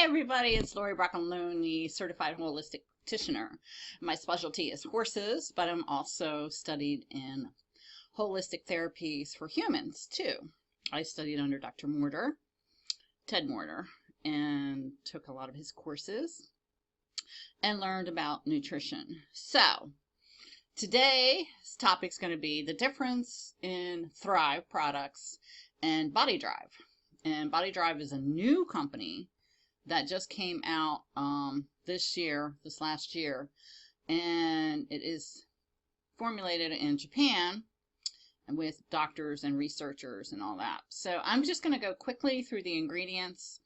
Everybody, it's Lori Broccolone, certified holistic practitioner. My specialty is horses, but I'm also studied in holistic therapies for humans too. I studied under Dr. Morter, Ted Morter, and took a lot of his courses and learned about nutrition. So, today's topic is going to be the difference in Thrive products and Body Drive. And Body Drive is a new company that just came out this last year, and it is formulated in Japan and with doctors and researchers and all that. So I'm just going to go quickly through the ingredients.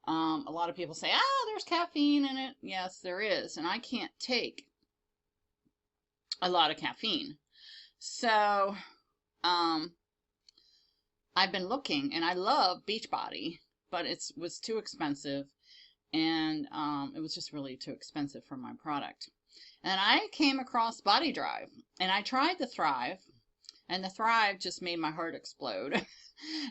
A lot of people say, there's caffeine in it. Yes, there is, and I can't take a lot of caffeine. So I've been looking, and I love Beachbody, but it was too expensive, and it was just really too expensive for my product. And I came across Body Drive, and I tried the Thrive, and the Thrive just made my heart explode.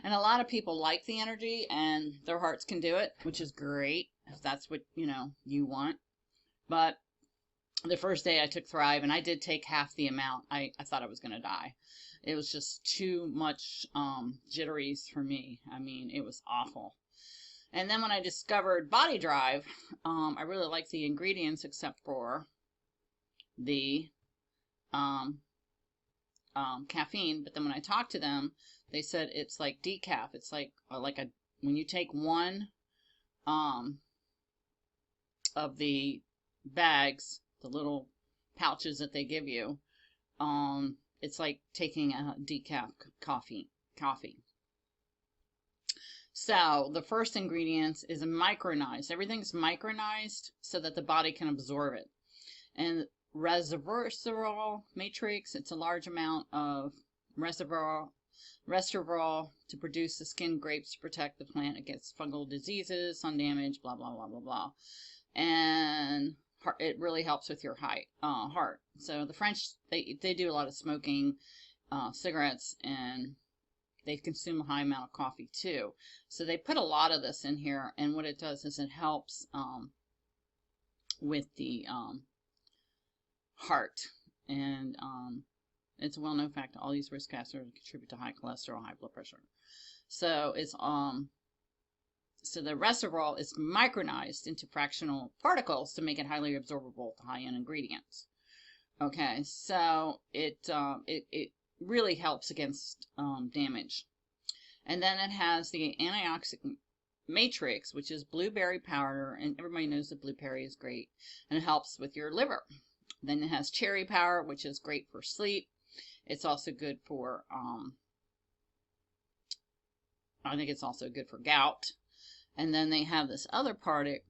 And a lot of people like the energy, and their hearts can do it, which is great if that's what you want. But the first day I took Thrive, and I did take half the amount. I thought I was going to die. It was just too much jitteries for me. I mean, it was awful. And then when I discovered Body Drive, I really liked the ingredients except for the caffeine. But then when I talked to them, they said it's like decaf. It's like when you take one of the bags, the little pouches that they give you, it's like taking a decaf coffee. So the first ingredient is micronized. Everything's micronized so that the body can absorb it. And resveratrol matrix, it's a large amount of resveratrol to produce the skin grapes to protect the plant against fungal diseases, sun damage, blah, blah, blah, blah, blah. And it really helps with your heart. So the French, they do a lot of smoking, cigarettes, and they consume a high amount of coffee too. So they put a lot of this in here, and what it does is it helps with the heart. And it's a well-known fact that all these risk factors contribute to high cholesterol, high blood pressure. So it's so the resveratrol is micronized into fractional particles to make it highly absorbable to high-end ingredients. Okay, so it really helps against damage. And then it has the antioxidant matrix, which is blueberry powder, and everybody knows that blueberry is great, and it helps with your liver. Then it has cherry powder, which is great for sleep. It's also good for I think it's also good for gout. And then they have this other product,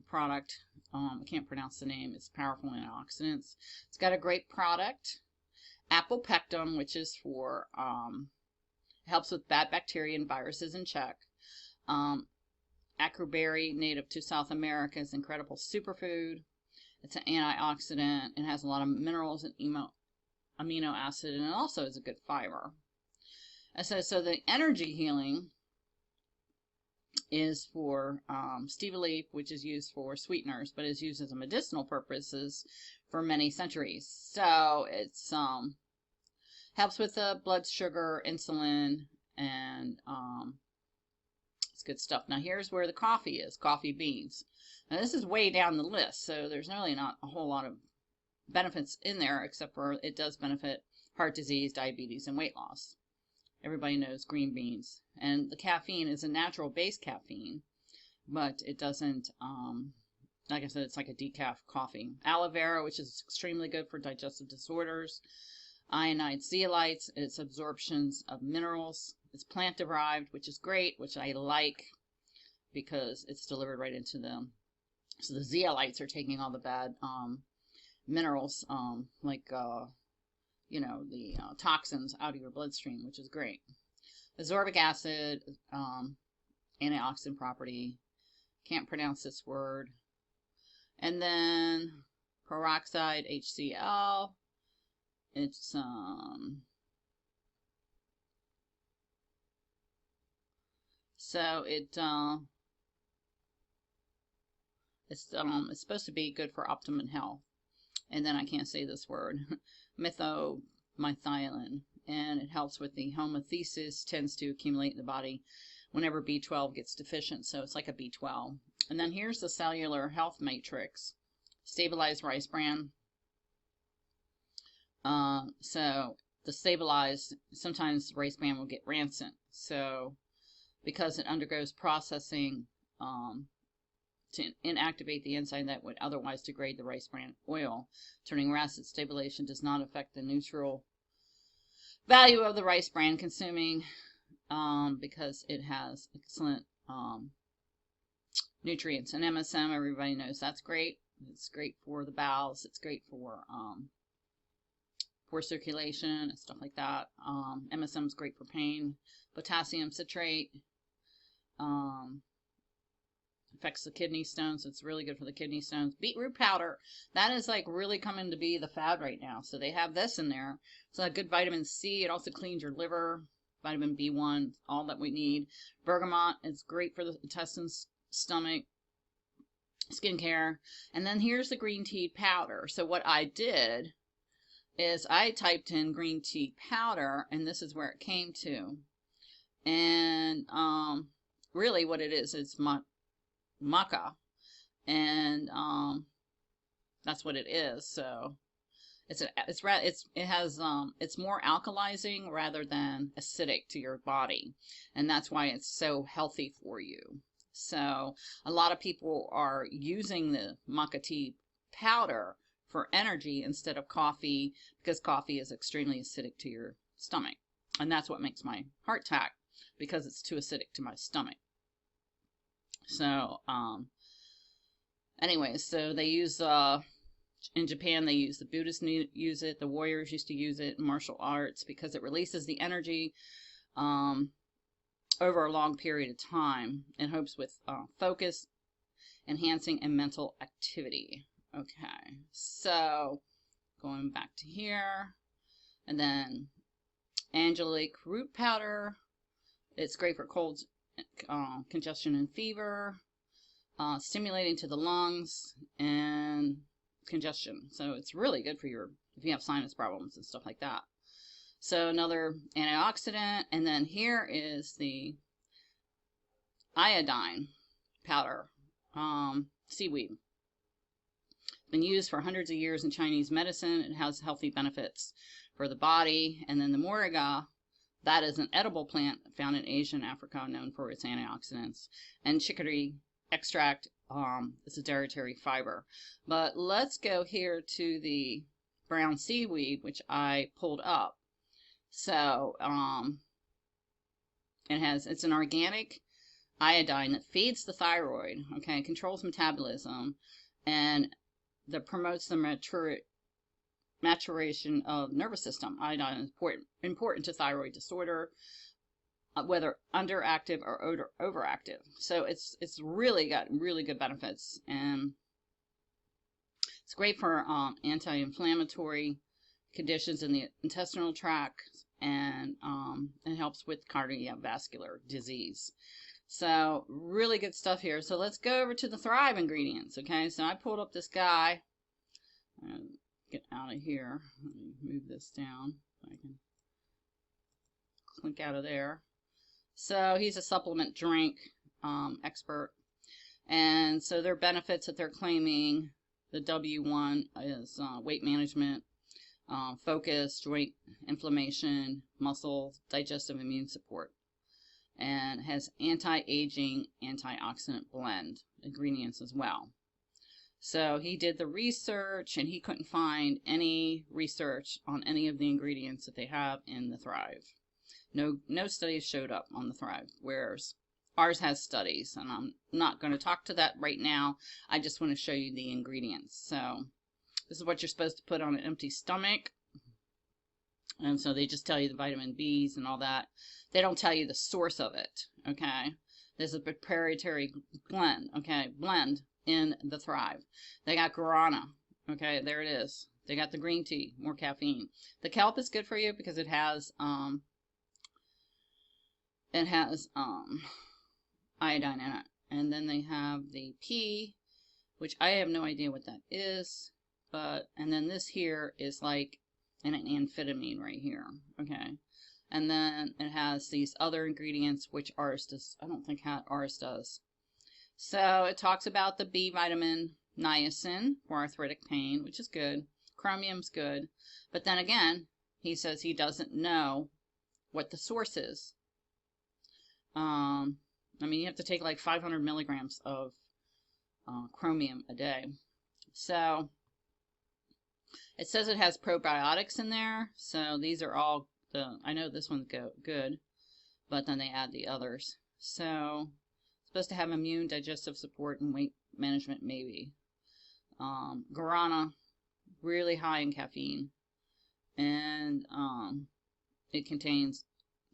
I can't pronounce the name, it's powerful antioxidants. It's got a great product, apple pectin, which is for, helps with bad bacteria and viruses in check. Acroberry, native to South America, is incredible superfood. It's an antioxidant. It has a lot of minerals and amino acid, and it also is a good fiber. And so the energy healing is for stevia leaf, which is used for sweeteners, but is used as a medicinal purposes for many centuries. So it's helps with the blood sugar, insulin, and it's good stuff. Now here's where the coffee is, coffee beans. Now this is way down the list, so there's really not a whole lot of benefits in there, except for it does benefit heart disease, diabetes, and weight loss. Everybody knows green beans. And the caffeine is a natural base caffeine, but it doesn't, like I said, it's like a decaf coffee. Aloe vera, which is extremely good for digestive disorders. Iodine zeolites, it's absorptions of minerals. It's plant derived, which is great, which I like because it's delivered right into them. So the zeolites are taking all the bad minerals, like the toxins out of your bloodstream, which is great. Ascorbic acid, antioxidant property, can't pronounce this word. And then peroxide, HCl, it's so it It's supposed to be good for optimum health. And then I can't say this word, methylmethylene, and it helps with the homeostasis, tends to accumulate in the body whenever B12 gets deficient, so it's like a B12. And then here's the cellular health matrix, stabilized rice bran. So the stabilized, sometimes rice bran will get rancid, so because it undergoes processing to inactivate the enzyme that would otherwise degrade the rice bran oil. Turning acid stabilization does not affect the neutral value of the rice bran consuming because it has excellent nutrients. And MSM, everybody knows that's great. It's great for the bowels. It's great for circulation and stuff like that. MSM is great for pain. Potassium citrate affects the kidney stones. It's really good for the kidney stones. Beetroot powder, that is like really coming to be the fad right now. So they have this in there. It's a good vitamin C. It also cleans your liver. Vitamin B1, all that we need. Bergamot is great for the intestines, stomach, skincare. And then here's the green tea powder. So what I did is I typed in green tea powder, and this is where it came to. And really what it is maca, and that's what it is. So it's more alkalizing rather than acidic to your body, and that's why it's so healthy for you. So a lot of people are using the maca tea powder for energy instead of coffee, because coffee is extremely acidic to your stomach, and that's what makes my heart attack, because it's too acidic to my stomach. So anyways, so they use in Japan, they use, the Buddhists use it, the warriors used to use it in martial arts, because it releases the energy over a long period of time, and helps with focus, enhancing, and mental activity. Okay, so going back to here, and then angelic root powder. It's great for colds, congestion, and fever, stimulating to the lungs and congestion. So it's really good for if you have sinus problems and stuff like that. So another antioxidant. And then here is the iodine powder, seaweed. Been used for hundreds of years in Chinese medicine. It has healthy benefits for the body. And then the moringa, that is an edible plant found in Asia and Africa, known for its antioxidants. And chicory extract is a dietary fiber. But let's go here to the brown seaweed, which I pulled up. So it's an organic iodine that feeds the thyroid, okay, controls metabolism, and that promotes the maturation of nervous system. Iodine is important to thyroid disorder, whether underactive or overactive. So it's really got really good benefits, and it's great for anti-inflammatory conditions in the intestinal tract, and it helps with cardiovascular disease. So really good stuff here. So let's go over to the Thrive ingredients. Okay, so I pulled up this guy. Get out of here. Let me move this down so I can click out of there. So he's a supplement drink expert, and so their benefits that they're claiming, the W1 is weight management, focus, joint inflammation, muscle, digestive, immune support, and has anti-aging, antioxidant blend ingredients as well. So he did the research, and he couldn't find any research on any of the ingredients that they have in the Thrive. No studies showed up on the Thrive, whereas ours has studies, and I'm not going to talk to that right now. I just want to show you the ingredients. So this is what you're supposed to put on an empty stomach. And so they just tell you the vitamin B's and all that. They don't tell you the source of it, okay? There's a proprietary blend, okay, blend in the Thrive. They got guarana, okay, there it is. They got the green tea, more caffeine. The kelp is good for you because it has iodine in it. And then they have the pea, which I have no idea what that is. But, and then this here is like an amphetamine right here. Okay. And then it has these other ingredients, which ours does. I don't think ours does. So it talks about the B vitamin niacin for arthritic pain, which is good. Chromium's good. But then again, he says he doesn't know what the source is. I mean, you have to take like 500 milligrams of chromium a day. So it says it has probiotics in there. So these are all I know this one's good, but then they add the others. So it's supposed to have immune, digestive support, and weight management maybe. Guarana, really high in caffeine. And it contains,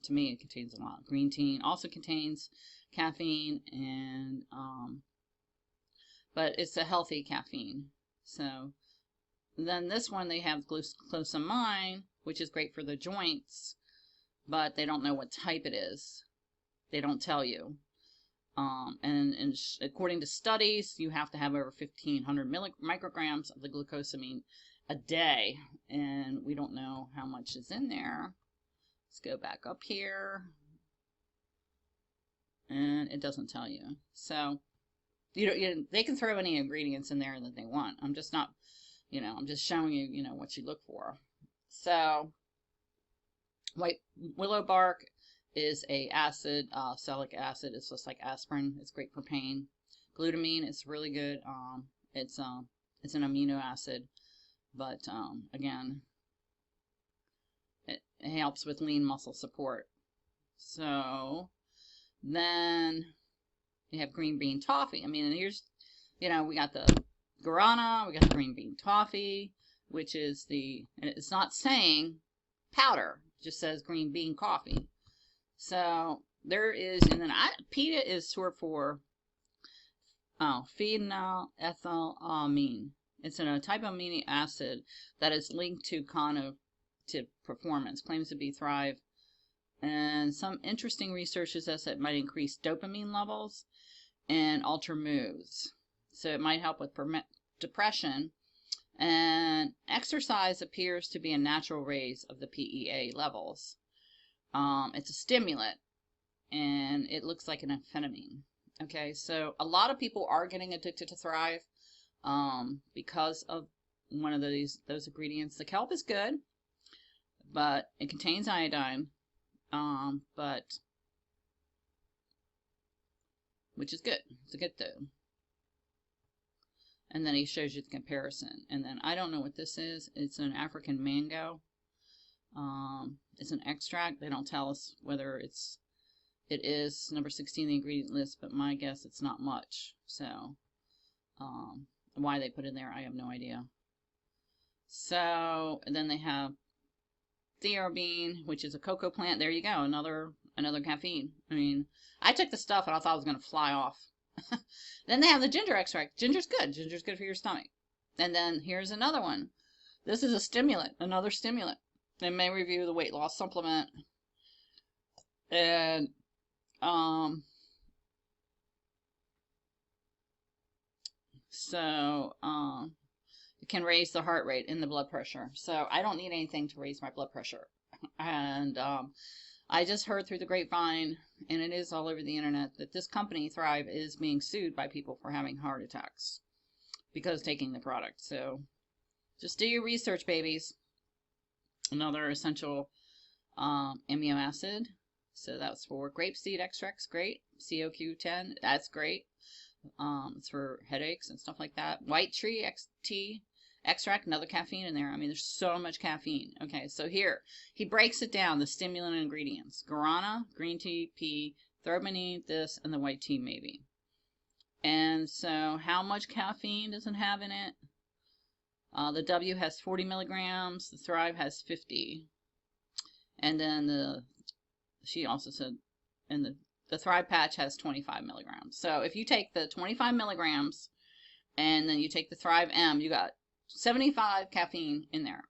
to me, it contains a lot. Green tea also contains caffeine, and but it's a healthy caffeine. So then this one, they have glucosamine, which is great for the joints, but they don't know what type it is. They don't tell you. And according to studies, you have to have over 1,500 micrograms of the glucosamine a day, and we don't know how much is in there. Let's go back up here, and it doesn't tell you. So they can throw any ingredients in there that they want. I'm just not, I'm just showing you, what you look for. So white willow bark is a acid, salicylic acid. It's just like aspirin. It's great for pain. Glutamine is really good. It's an amino acid, but again, it helps with lean muscle support. So then you have green bean toffee. I mean, and here's, we got the guarana, we got the green bean toffee, which is and it's not saying powder, it just says green bean coffee. So there is, and then PETA is short for phenylethylamine. It's a type of amino acid that is linked to cognitive performance, claims to be Thrive. And some interesting research says that it might increase dopamine levels and alter moods. So it might help with depression. And exercise appears to be a natural raise of the PEA levels. It's a stimulant, and it looks like an amphetamine. Okay, so a lot of people are getting addicted to Thrive because of one of those ingredients. The kelp is good, but it contains iodine, which is good. It's a good thing. And then he shows you the comparison. And then I don't know what this is. It's an African mango. It's an extract. They don't tell us whether it is number 16 in the ingredient list, but my guess it's not much. So why they put it in there, I have no idea. So, and then they have theobromine, which is a cocoa plant. There you go, another caffeine. I mean, I took the stuff and I thought it was going to fly off. Then they have the ginger extract. Ginger's good. Ginger's good for your stomach. And then here's another one. This is a stimulant, another stimulant. They may review the weight loss supplement. And it can raise the heart rate and the blood pressure. So I don't need anything to raise my blood pressure. And I just heard through the grapevine, and it is all over the internet, that this company, Thrive, is being sued by people for having heart attacks because taking the product. So just do your research, babies. Another essential amino acid. So that's for grapeseed extracts, great. CoQ10, that's great. It's for headaches and stuff like that. White tree tea extract, another caffeine in there. I mean, there's so much caffeine. Okay, so here, he breaks it down, the stimulant ingredients. Guarana, green tea, pea, theobromine, this, and the white tea maybe. And so how much caffeine does it have in it? The W has 40 milligrams. The Thrive has 50. And then she also said, and the Thrive patch has 25 milligrams. So if you take the 25 milligrams and then you take the Thrive M, you got 75 caffeine in there.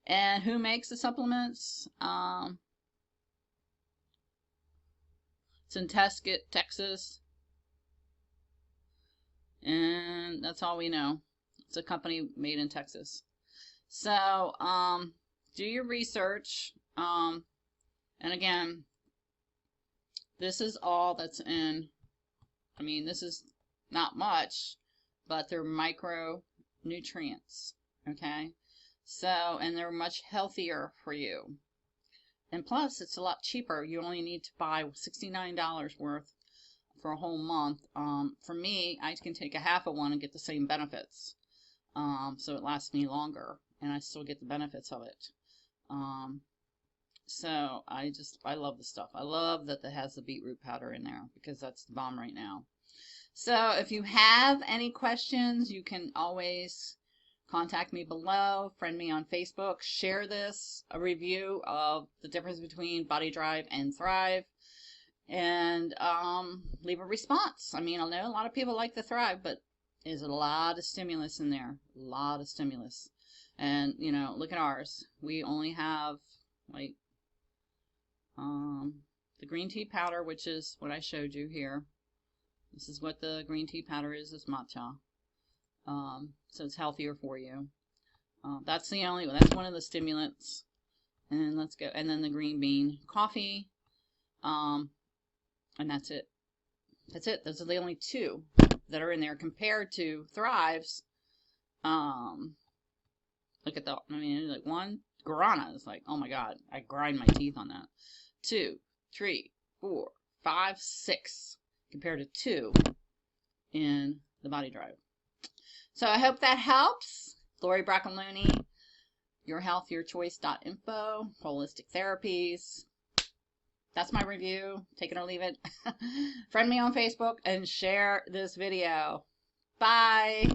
And who makes the supplements? It's in Texas. and that's all we know. It's a company made in Texas. So, do your research. And again, this is all that's in, I mean, this is not much, but they're micronutrients, okay? So, and they're much healthier for you. And plus, it's a lot cheaper. You only need to buy $69 worth for a whole month. For me, I can take a half of one and get the same benefits. So it lasts me longer, and I still get the benefits of it. So I love the stuff. I love that it has the beetroot powder in there, because that's the bomb right now. So if you have any questions, you can always contact me below, friend me on Facebook, share this, a review of the difference between Body Drive and Thrive, and leave a response. I mean, I know a lot of people like the Thrive, but there's a lot of stimulus in there, a lot of stimulus. And, you know, look at ours. We only have, like, the green tea powder, which is what I showed you here. This is what the green tea powder is matcha. So it's healthier for you. That's one of the stimulants. And let's go, and then the green bean coffee. And that's it. That's it. Those are the only two that are in there compared to Thrive's. Look at that. I mean, like one guarana is like, oh my God, I grind my teeth on that. 2, 3, 4, 5, 6 compared to 2 in the Body Drive. So I hope that helps. Lori Bracciolini, yourhealthyourchoice.info, holistic therapies. That's my review. Take it or leave it. Friend me on Facebook and share this video. Bye.